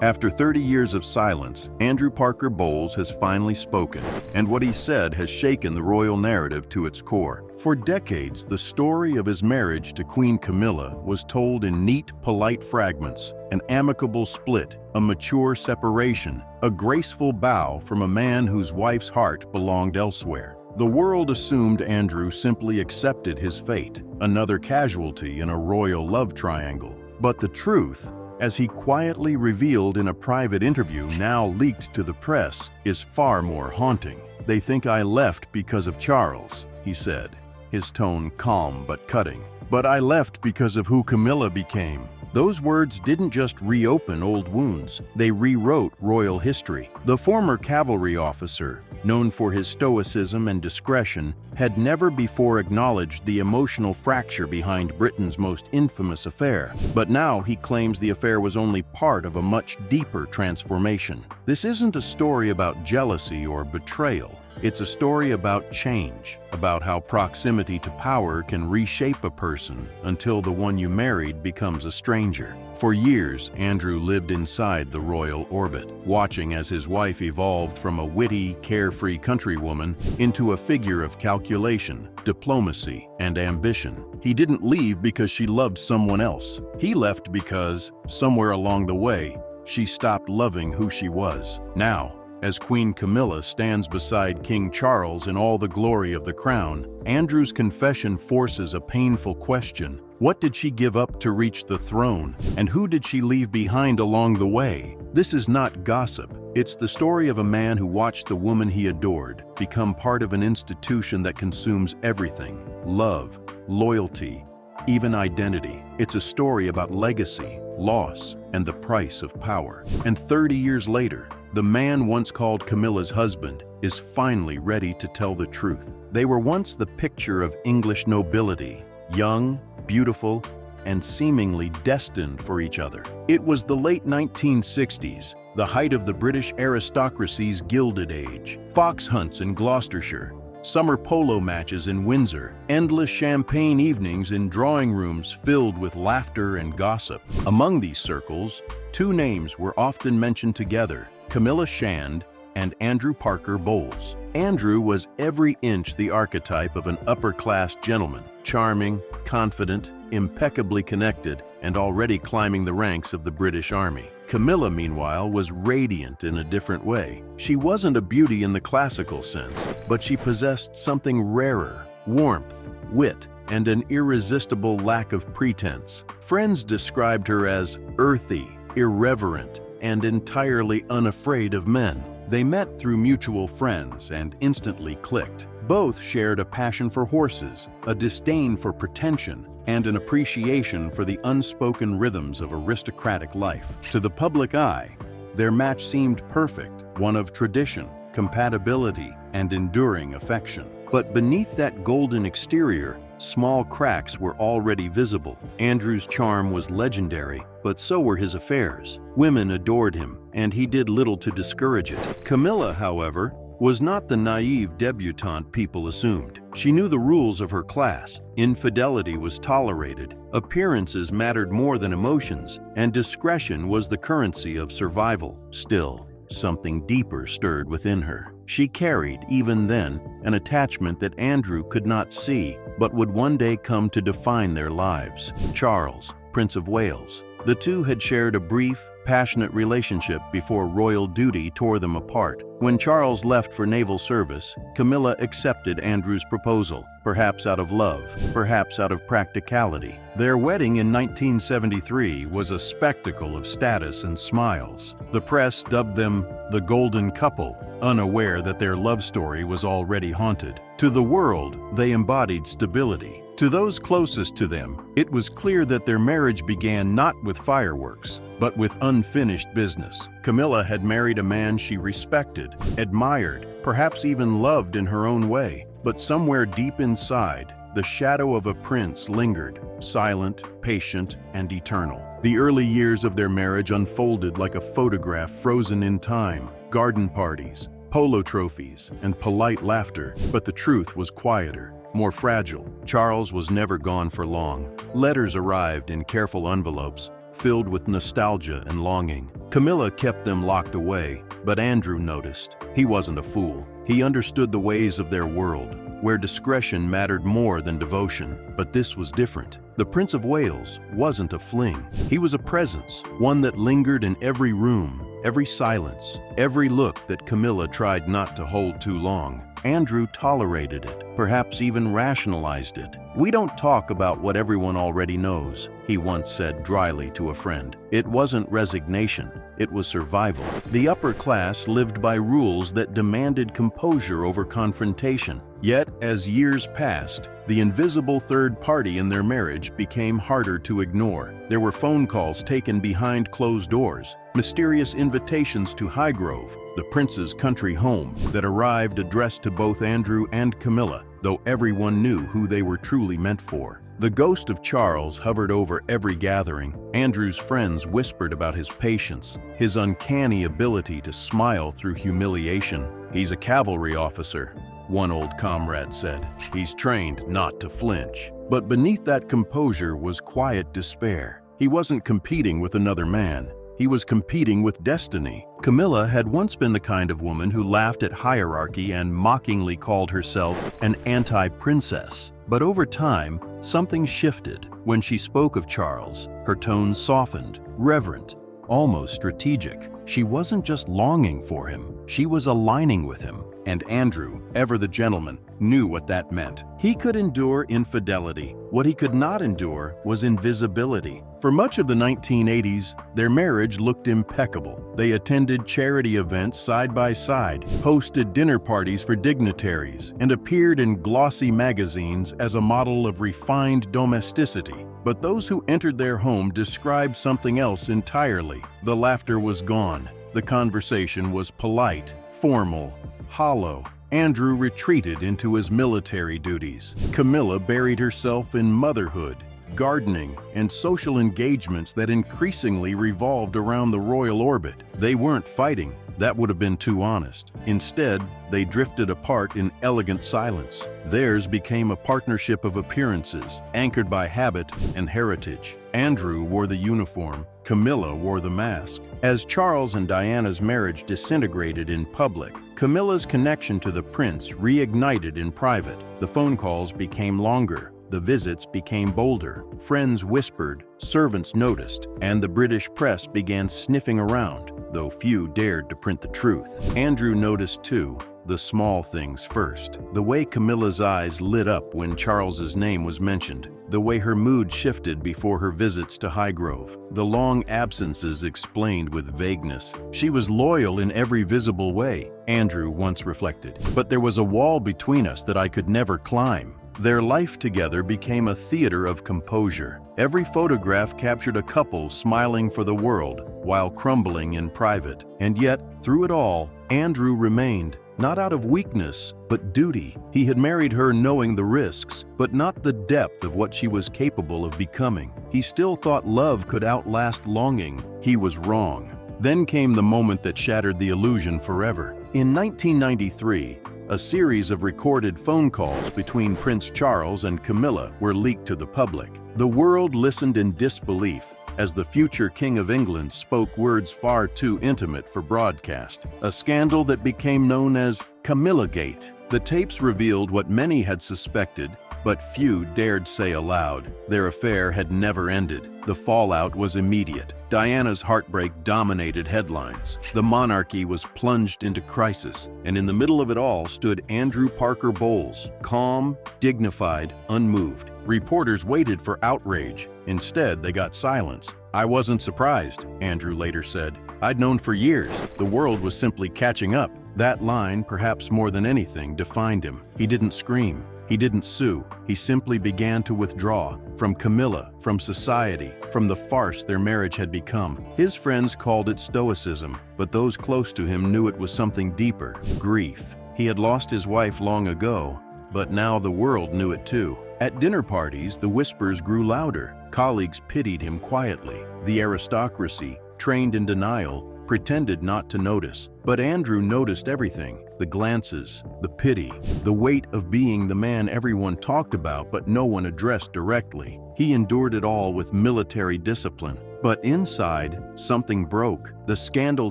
After 30 years of silence, Andrew Parker Bowles has finally spoken, and what he said has shaken the royal narrative to its core. For decades, the story of his marriage to Queen Camilla was told in neat, polite fragments: an amicable split, a mature separation, a graceful bow from a man whose wife's heart belonged elsewhere. The world assumed Andrew simply accepted his fate, another casualty in a royal love triangle. But the truth, as he quietly revealed in a private interview now leaked to the press, is far more haunting. "They think I left because of Charles," he said, his tone calm but cutting. "But I left because of who Camilla became." Those words didn't just reopen old wounds, they rewrote royal history. The former cavalry officer, known for his stoicism and discretion, had never before acknowledged the emotional fracture behind Britain's most infamous affair. But now he claims the affair was only part of a much deeper transformation. This isn't a story about jealousy or betrayal. It's a story about change, about how proximity to power can reshape a person until the one you married becomes a stranger. For years, Andrew lived inside the royal orbit, watching as his wife evolved from a witty, carefree countrywoman into a figure of calculation, diplomacy, and ambition. He didn't leave because she loved someone else. He left because, somewhere along the way, she stopped loving who she was. Now, as Queen Camilla stands beside King Charles in all the glory of the crown, Andrew's confession forces a painful question. What did she give up to reach the throne, and who did she leave behind along the way? This is not gossip. It's the story of a man who watched the woman he adored become part of an institution that consumes everything: love, loyalty, even identity. It's a story about legacy, loss, and the price of power. And 30 years later, the man once called Camilla's husband is finally ready to tell the truth. They were once the picture of English nobility, young, beautiful, and seemingly destined for each other. It was the late 1960s, the height of the British aristocracy's Gilded Age. Fox hunts in Gloucestershire, summer polo matches in Windsor, endless champagne evenings in drawing rooms filled with laughter and gossip. Among these circles, two names were often mentioned together: Camilla Shand and Andrew Parker Bowles. Andrew was every inch the archetype of an upper-class gentleman, charming, confident, impeccably connected, and already climbing the ranks of the British Army. Camilla, meanwhile, was radiant in a different way. She wasn't a beauty in the classical sense, but she possessed something rarer: warmth, wit, and an irresistible lack of pretense. Friends described her as earthy, irreverent, and entirely unafraid of men. They met through mutual friends and instantly clicked. Both shared a passion for horses, a disdain for pretension, and an appreciation for the unspoken rhythms of aristocratic life. To the public eye, their match seemed perfect, one of tradition, compatibility, and enduring affection. But beneath that golden exterior, small cracks were already visible. Andrew's charm was legendary, but so were his affairs. Women adored him, and he did little to discourage it. Camilla, however, was not the naive debutante people assumed. She knew the rules of her class. Infidelity was tolerated, appearances mattered more than emotions, and discretion was the currency of survival. Still, something deeper stirred within her. She carried, even then, an attachment that Andrew could not see, but would one day come to define their lives. Charles, Prince of Wales. The two had shared a brief, passionate relationship before royal duty tore them apart. When Charles left for naval service, Camilla accepted Andrew's proposal, perhaps out of love, perhaps out of practicality. Their wedding in 1973 was a spectacle of status and smiles. The press dubbed them the Golden Couple, unaware that their love story was already haunted. To the world, they embodied stability. To those closest to them, it was clear that their marriage began not with fireworks, but with unfinished business. Camilla had married a man she respected, admired, perhaps even loved in her own way. But somewhere deep inside, the shadow of a prince lingered, silent, patient, and eternal. The early years of their marriage unfolded like a photograph frozen in time. Garden parties, polo trophies, and polite laughter. But the truth was quieter, more fragile. Charles was never gone for long. Letters arrived in careful envelopes, filled with nostalgia and longing. Camilla kept them locked away, but Andrew noticed. He wasn't a fool. He understood the ways of their world, where discretion mattered more than devotion. But this was different. The Prince of Wales wasn't a fling. He was a presence, one that lingered in every room, every silence, every look that Camilla tried not to hold too long. Andrew tolerated it, perhaps even rationalized it. "We don't talk about what everyone already knows," he once said dryly to a friend. It wasn't resignation, it was survival. The upper class lived by rules that demanded composure over confrontation. Yet, as years passed, the invisible third party in their marriage became harder to ignore. There were phone calls taken behind closed doors, mysterious invitations to Highgrove, the prince's country home, that arrived addressed to both Andrew and Camilla, though everyone knew who they were truly meant for. The ghost of Charles hovered over every gathering. Andrew's friends whispered about his patience, his uncanny ability to smile through humiliation. "He's a cavalry officer," one old comrade said. "He's trained not to flinch." But beneath that composure was quiet despair. He wasn't competing with another man. He was competing with destiny. Camilla had once been the kind of woman who laughed at hierarchy and mockingly called herself an anti-princess. But over time, something shifted. When she spoke of Charles, her tone softened, reverent, almost strategic. She wasn't just longing for him, she was aligning with him. And Andrew, ever the gentleman, knew what that meant. He could endure infidelity. What he could not endure was invisibility. For much of the 1980s, their marriage looked impeccable. They attended charity events side by side, hosted dinner parties for dignitaries, and appeared in glossy magazines as a model of refined domesticity. But those who entered their home described something else entirely. The laughter was gone. The conversation was polite, formal, hollow. Andrew retreated into his military duties. Camilla buried herself in motherhood, gardening, and social engagements that increasingly revolved around the royal orbit. They weren't fighting. That would have been too honest. Instead, they drifted apart in elegant silence. Theirs became a partnership of appearances, anchored by habit and heritage. Andrew wore the uniform, Camilla wore the mask. As Charles and Diana's marriage disintegrated in public, Camilla's connection to the prince reignited in private. The phone calls became longer. The visits became bolder. Friends whispered, servants noticed, and the British press began sniffing around, though few dared to print the truth. Andrew noticed too, the small things first. The way Camilla's eyes lit up when Charles's name was mentioned, the way her mood shifted before her visits to Highgrove, the long absences explained with vagueness. She was loyal in every visible way, Andrew once reflected. But there was a wall between us that I could never climb. Their life together became a theater of composure. Every photograph captured a couple smiling for the world while crumbling in private. And yet, through it all, Andrew remained, not out of weakness, but duty. He had married her knowing the risks, but not the depth of what she was capable of becoming. He still thought love could outlast longing. He was wrong. Then came the moment that shattered the illusion forever. In 1993, a series of recorded phone calls between Prince Charles and Camilla were leaked to the public. The world listened in disbelief as the future King of England spoke words far too intimate for broadcast, a scandal that became known as Camillagate. The tapes revealed what many had suspected, but few dared say aloud. Their affair had never ended. The fallout was immediate. Diana's heartbreak dominated headlines. The monarchy was plunged into crisis, and in the middle of it all stood Andrew Parker Bowles, calm, dignified, unmoved. Reporters waited for outrage. Instead, they got silence. "I wasn't surprised," Andrew later said. "I'd known for years. The world was simply catching up." That line, perhaps more than anything, defined him. He didn't scream. He didn't sue. He simply began to withdraw from Camilla, from society, from the farce their marriage had become. His friends called it stoicism, but those close to him knew it was something deeper: grief. He had lost his wife long ago, but now the world knew it too. At dinner parties, the whispers grew louder. Colleagues pitied him quietly. The aristocracy, trained in denial, pretended not to notice. But Andrew noticed everything: the glances, the pity, the weight of being the man everyone talked about but no one addressed directly. He endured it all with military discipline. But inside, something broke. The scandal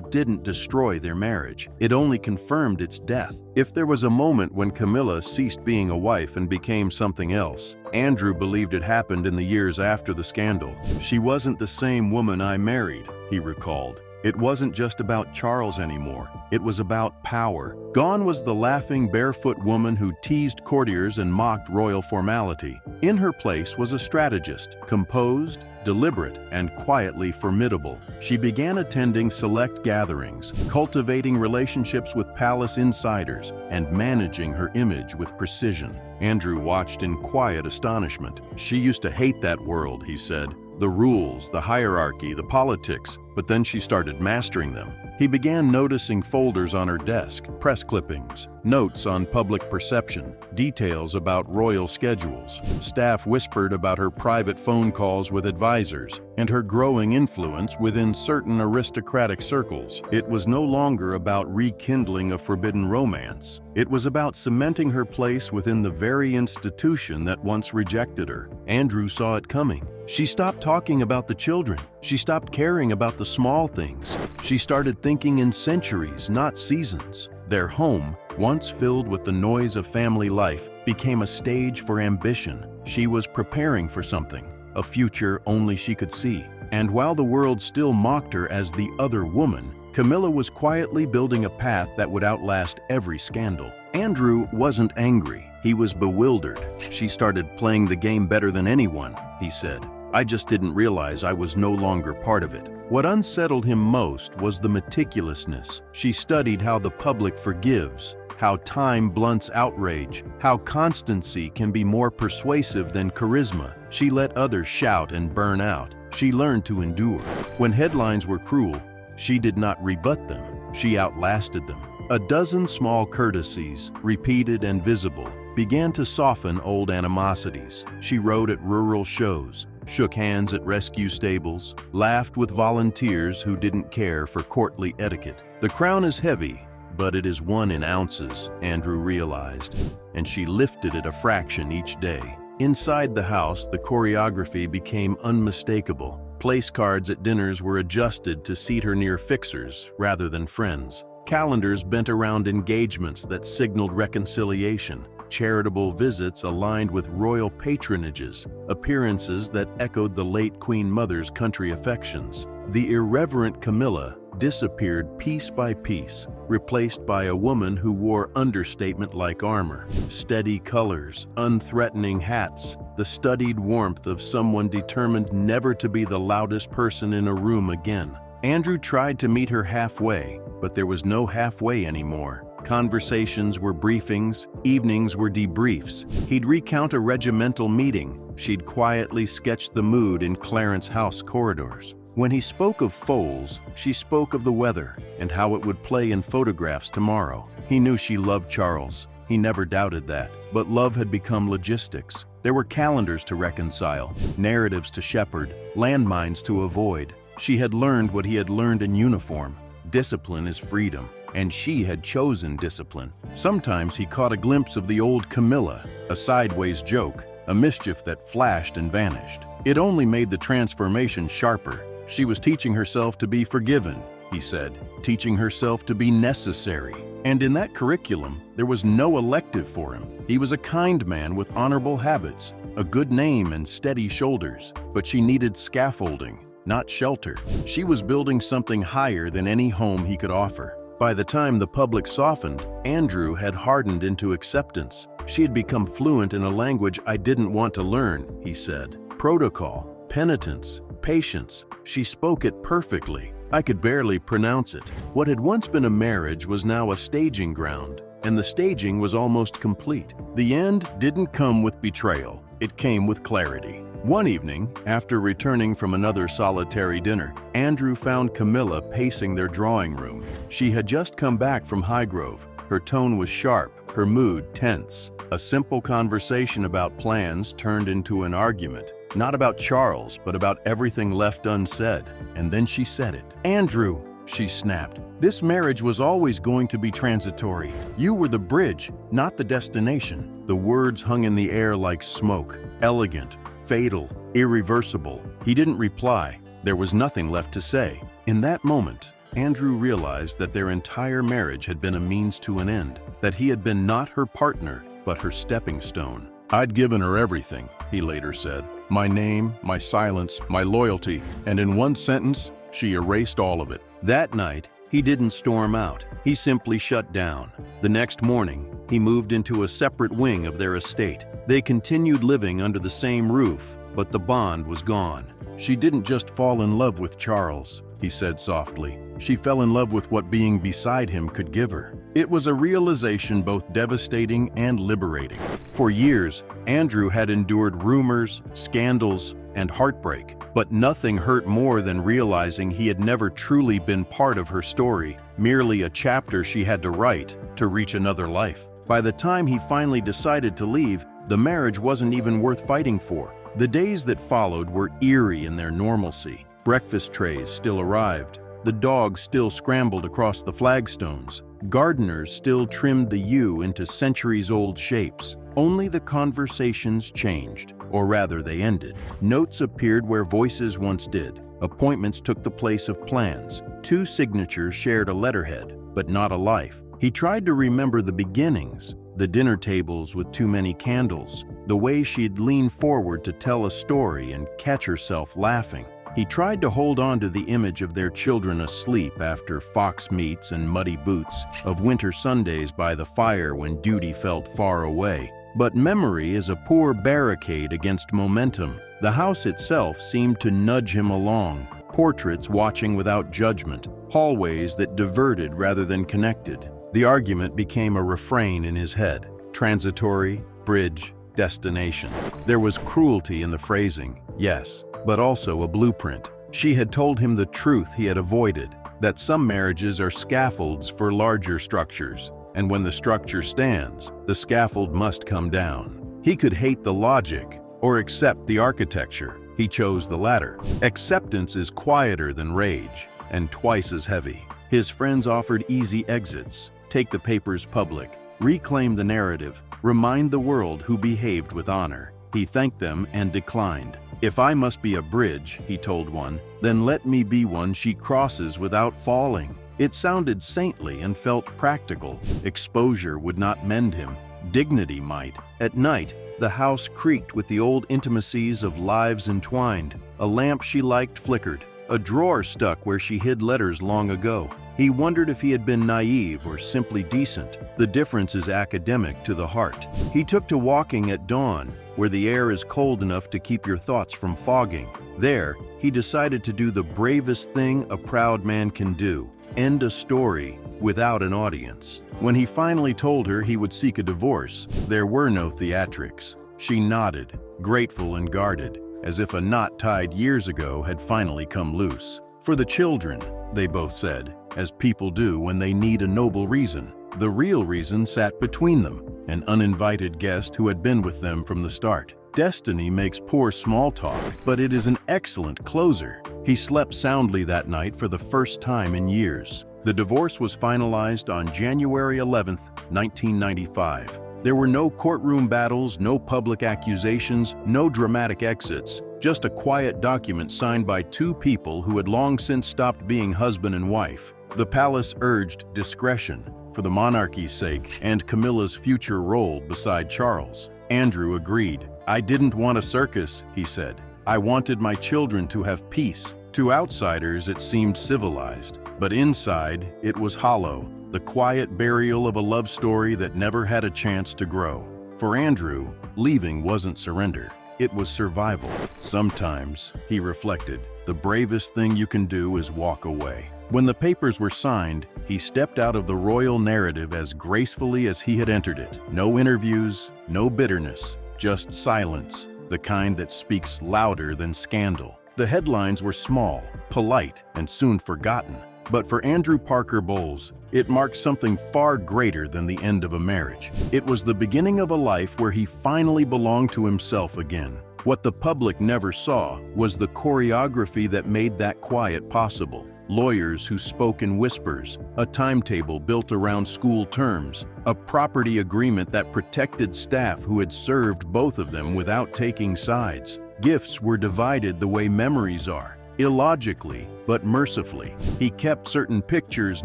didn't destroy their marriage. It only confirmed its death. If there was a moment when Camilla ceased being a wife and became something else, Andrew believed it happened in the years after the scandal. "She wasn't the same woman I married," he recalled. "It wasn't just about Charles anymore. It was about power. Gone was the laughing, barefoot woman who teased courtiers and mocked royal formality. In her place was a strategist, composed, deliberate, and quietly formidable. She began attending select gatherings, cultivating relationships with palace insiders, and managing her image with precision." Andrew watched in quiet astonishment. "She used to hate that world," he said. "The rules, the hierarchy, the politics, but then she started mastering them." He began noticing folders on her desk, press clippings, notes on public perception, details about royal schedules. Staff whispered about her private phone calls with advisors and her growing influence within certain aristocratic circles. It was no longer about rekindling a forbidden romance. It was about cementing her place within the very institution that once rejected her. Andrew saw it coming. She stopped talking about the children. She stopped caring about the small things. She started thinking in centuries, not seasons. Their home, once filled with the noise of family life, became a stage for ambition. She was preparing for something, a future only she could see. And while the world still mocked her as the other woman, Camilla was quietly building a path that would outlast every scandal. Andrew wasn't angry. He was bewildered. "She started playing the game better than anyone," he said. "I just didn't realize I was no longer part of it." What unsettled him most was the meticulousness. She studied how the public forgives, how time blunts outrage, how constancy can be more persuasive than charisma. She let others shout and burn out. She learned to endure. When headlines were cruel, she did not rebut them. She outlasted them. A dozen small courtesies, repeated and visible, began to soften old animosities. She rode at rural shows, shook hands at rescue stables, laughed with volunteers who didn't care for courtly etiquette. The crown is heavy, but it is won in ounces, Andrew realized, and she lifted it a fraction each day. Inside the house, the choreography became unmistakable. Place cards at dinners were adjusted to seat her near fixers rather than friends. Calendars bent around engagements that signaled reconciliation. Charitable visits aligned with royal patronages, appearances that echoed the late Queen Mother's country affections. The irreverent Camilla disappeared piece by piece, replaced by a woman who wore understatement like armor, steady colors, unthreatening hats, the studied warmth of someone determined never to be the loudest person in a room again. Andrew tried to meet her halfway, but there was no halfway anymore. Conversations were briefings, evenings were debriefs. He'd recount a regimental meeting. She'd quietly sketch the mood in Clarence House corridors. When he spoke of foals, she spoke of the weather and how it would play in photographs tomorrow. He knew she loved Charles. He never doubted that. But love had become logistics. There were calendars to reconcile, narratives to shepherd, landmines to avoid. She had learned what he had learned in uniform. Discipline is freedom. And she had chosen discipline. Sometimes he caught a glimpse of the old Camilla, a sideways joke, a mischief that flashed and vanished. It only made the transformation sharper. She was teaching herself to be forgiven, he said, teaching herself to be necessary. And in that curriculum, there was no elective for him. He was a kind man with honorable habits, a good name and steady shoulders, but she needed scaffolding, not shelter. She was building something higher than any home he could offer. By the time the public softened, Andrew had hardened into acceptance. She had become fluent in a language I didn't want to learn, he said. Protocol, penitence, patience. She spoke it perfectly. I could barely pronounce it. What had once been a marriage was now a staging ground, and the staging was almost complete. The end didn't come with betrayal. It came with clarity. One evening, after returning from another solitary dinner, Andrew found Camilla pacing their drawing room. She had just come back from Highgrove. Her tone was sharp, her mood tense. A simple conversation about plans turned into an argument. Not about Charles, but about everything left unsaid. And then she said it. "Andrew," she snapped, "this marriage was always going to be transitory. You were the bridge, not the destination." The words hung in the air like smoke, elegant, fatal, irreversible. He didn't reply. There was nothing left to say. In that moment, Andrew realized that their entire marriage had been a means to an end, that he had been not her partner, but her stepping stone. "I'd given her everything," he later said. "My name, my silence, my loyalty, and in one sentence, she erased all of it." That night, he didn't storm out. He simply shut down. The next morning, he moved into a separate wing of their estate. They continued living under the same roof, but the bond was gone. "She didn't just fall in love with Charles," he said softly. "She fell in love with what being beside him could give her." It was a realization both devastating and liberating. For years, Andrew had endured rumors, scandals, and heartbreak, but nothing hurt more than realizing he had never truly been part of her story, merely a chapter she had to write to reach another life. By the time he finally decided to leave, the marriage wasn't even worth fighting for. The days that followed were eerie in their normalcy. Breakfast trays still arrived. The dogs still scrambled across the flagstones. Gardeners still trimmed the yew into centuries-old shapes. Only the conversations changed, or rather they ended. Notes appeared where voices once did. Appointments took the place of plans. 2 signatures shared a letterhead, but not a life. He tried to remember the beginnings, the dinner tables with too many candles, the way she'd lean forward to tell a story and catch herself laughing. He tried to hold on to the image of their children asleep after fox meats and muddy boots, of winter Sundays by the fire when duty felt far away. But memory is a poor barricade against momentum. The house itself seemed to nudge him along, portraits watching without judgment, hallways that diverted rather than connected. The argument became a refrain in his head: transitory, bridge, destination. There was cruelty in the phrasing, yes, but also a blueprint. She had told him the truth he had avoided, that some marriages are scaffolds for larger structures, and when the structure stands, the scaffold must come down. He could hate the logic or accept the architecture. He chose the latter. Acceptance is quieter than rage, and twice as heavy. His friends offered easy exits: take the papers public, reclaim the narrative, remind the world who behaved with honor. He thanked them and declined. "If I must be a bridge," he told one, "then let me be one she crosses without falling." It sounded saintly and felt practical. Exposure would not mend him. Dignity might. At night, the house creaked with the old intimacies of lives entwined. A lamp she liked flickered. A drawer stuck where she hid letters long ago. He wondered if he had been naive or simply decent. The difference is academic to the heart. He took to walking at dawn, where the air is cold enough to keep your thoughts from fogging. There, he decided to do the bravest thing a proud man can do: end a story without an audience. When he finally told her he would seek a divorce, there were no theatrics. She nodded, grateful and guarded, as if a knot tied years ago had finally come loose. "For the children," they both said, as people do when they need a noble reason. The real reason sat between them, an uninvited guest who had been with them from the start. Destiny makes poor small talk, but it is an excellent closer. He slept soundly that night for the first time in years. The divorce was finalized on January 11th, 1995. There were no courtroom battles, no public accusations, no dramatic exits, just a quiet document signed by 2 people who had long since stopped being husband and wife. The palace urged discretion, for the monarchy's sake and Camilla's future role beside Charles. Andrew agreed. "I didn't want a circus," he said. "I wanted my children to have peace." To outsiders, it seemed civilized, but inside, it was hollow, the quiet burial of a love story that never had a chance to grow. For Andrew, leaving wasn't surrender. It was survival. Sometimes, he reflected, the bravest thing you can do is walk away. When the papers were signed, he stepped out of the royal narrative as gracefully as he had entered it. No interviews, no bitterness, just silence, the kind that speaks louder than scandal. The headlines were small, polite, and soon forgotten. But for Andrew Parker Bowles, it marked something far greater than the end of a marriage. It was the beginning of a life where he finally belonged to himself again. What the public never saw was the choreography that made that quiet possible. Lawyers who spoke in whispers, a timetable built around school terms, a property agreement that protected staff who had served both of them without taking sides. Gifts were divided the way memories are, illogically but mercifully. He kept certain pictures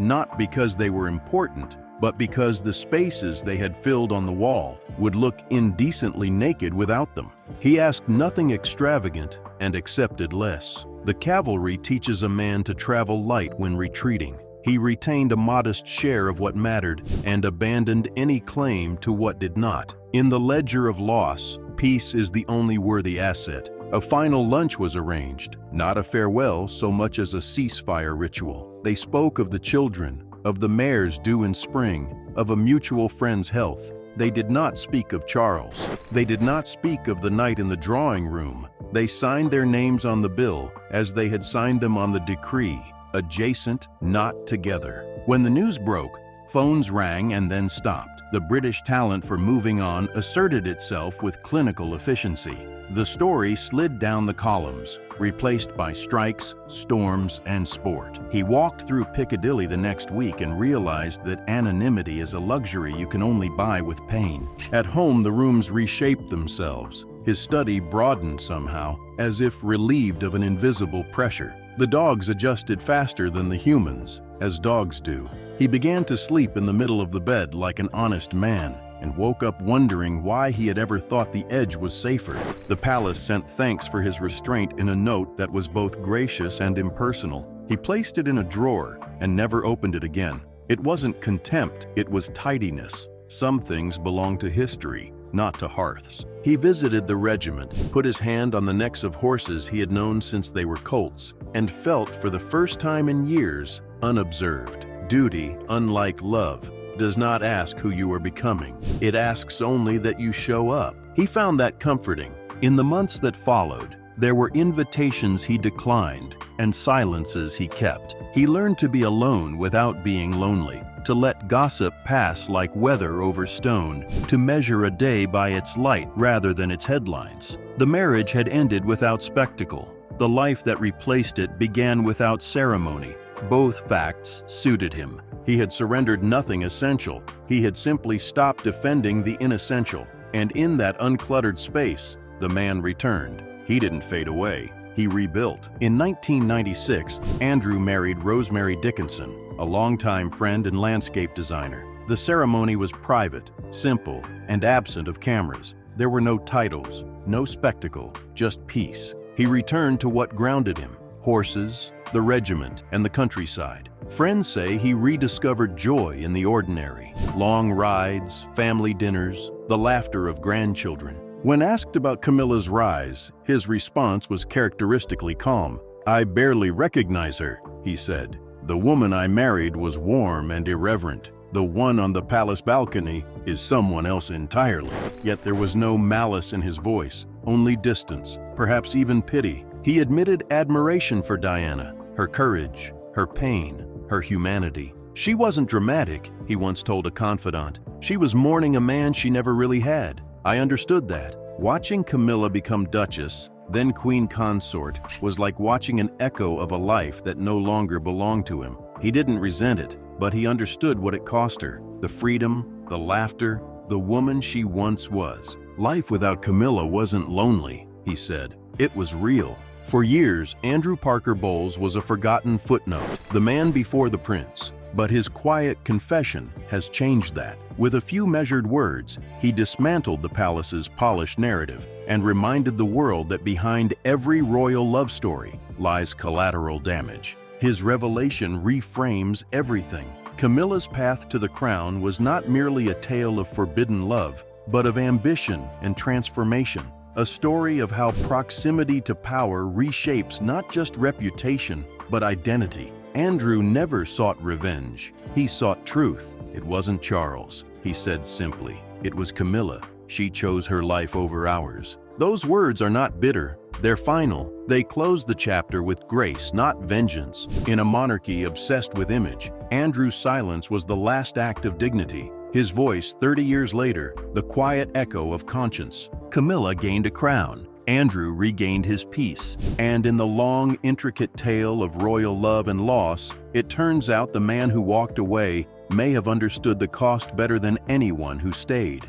not because they were important, but because the spaces they had filled on the wall would look indecently naked without them. He asked nothing extravagant and accepted less. The cavalry teaches a man to travel light when retreating. He retained a modest share of what mattered and abandoned any claim to what did not. In the ledger of loss, peace is the only worthy asset. A final lunch was arranged, not a farewell so much as a ceasefire ritual. They spoke of the children, of the mares due in spring, of a mutual friend's health. They did not speak of Charles. They did not speak of the night in the drawing room. They signed their names on the bill as they had signed them on the decree, adjacent, not together. When the news broke, phones rang and then stopped. The British talent for moving on asserted itself with clinical efficiency. The story slid down the columns, replaced by strikes, storms, and sport. He walked through Piccadilly the next week and realized that anonymity is a luxury you can only buy with pain. At home, the rooms reshaped themselves. His study broadened somehow, as if relieved of an invisible pressure. The dogs adjusted faster than the humans, as dogs do. He began to sleep in the middle of the bed like an honest man, and woke up wondering why he had ever thought the edge was safer. The palace sent thanks for his restraint in a note that was both gracious and impersonal. He placed it in a drawer and never opened it again. It wasn't contempt, it was tidiness. Some things belong to history, not to hearths. He visited the regiment, put his hand on the necks of horses he had known since they were colts, and felt for the first time in years unobserved. Duty, unlike love, does not ask who you are becoming. It asks only that you show up. He found that comforting. In the months that followed, there were invitations he declined and silences he kept. He learned to be alone without being lonely, to let gossip pass like weather over stone, to measure a day by its light rather than its headlines. The marriage had ended without spectacle. The life that replaced it began without ceremony. Both facts suited him. He had surrendered nothing essential. He had simply stopped defending the inessential. And in that uncluttered space, the man returned. He didn't fade away. He rebuilt. In 1996, Andrew married Rosemary Dickinson, a longtime friend and landscape designer. The ceremony was private, simple, and absent of cameras. There were no titles, no spectacle, just peace. He returned to what grounded him: horses, the regiment, and the countryside. Friends say he rediscovered joy in the ordinary. Long rides, family dinners, the laughter of grandchildren. When asked about Camilla's rise, his response was characteristically calm. "I barely recognize her," he said. "The woman I married was warm and irreverent. The one on the palace balcony is someone else entirely." Yet there was no malice in his voice, only distance, perhaps even pity. He admitted admiration for Diana, her courage, her pain, her humanity. She wasn't dramatic, he once told a confidant. She was mourning a man she never really had. I understood that. Watching Camilla become Duchess, then Queen Consort, was like watching an echo of a life that no longer belonged to him. He didn't resent it, but he understood what it cost her: the freedom, the laughter, the woman she once was. Life without Camilla wasn't lonely, he said. It was real. For years, Andrew Parker Bowles was a forgotten footnote, the man before the prince. But his quiet confession has changed that. With a few measured words, he dismantled the palace's polished narrative and reminded the world that behind every royal love story lies collateral damage. His revelation reframes everything. Camilla's path to the crown was not merely a tale of forbidden love, but of ambition and transformation. A story of how proximity to power reshapes not just reputation, but identity. Andrew never sought revenge. He sought truth. It wasn't Charles, he said simply. It was Camilla. She chose her life over ours. Those words are not bitter. They're final. They close the chapter with grace, not vengeance. In a monarchy obsessed with image, Andrew's silence was the last act of dignity. His voice, 30 years later, the quiet echo of conscience. Camilla gained a crown. Andrew regained his peace. And in the long, intricate tale of royal love and loss, it turns out the man who walked away may have understood the cost better than anyone who stayed.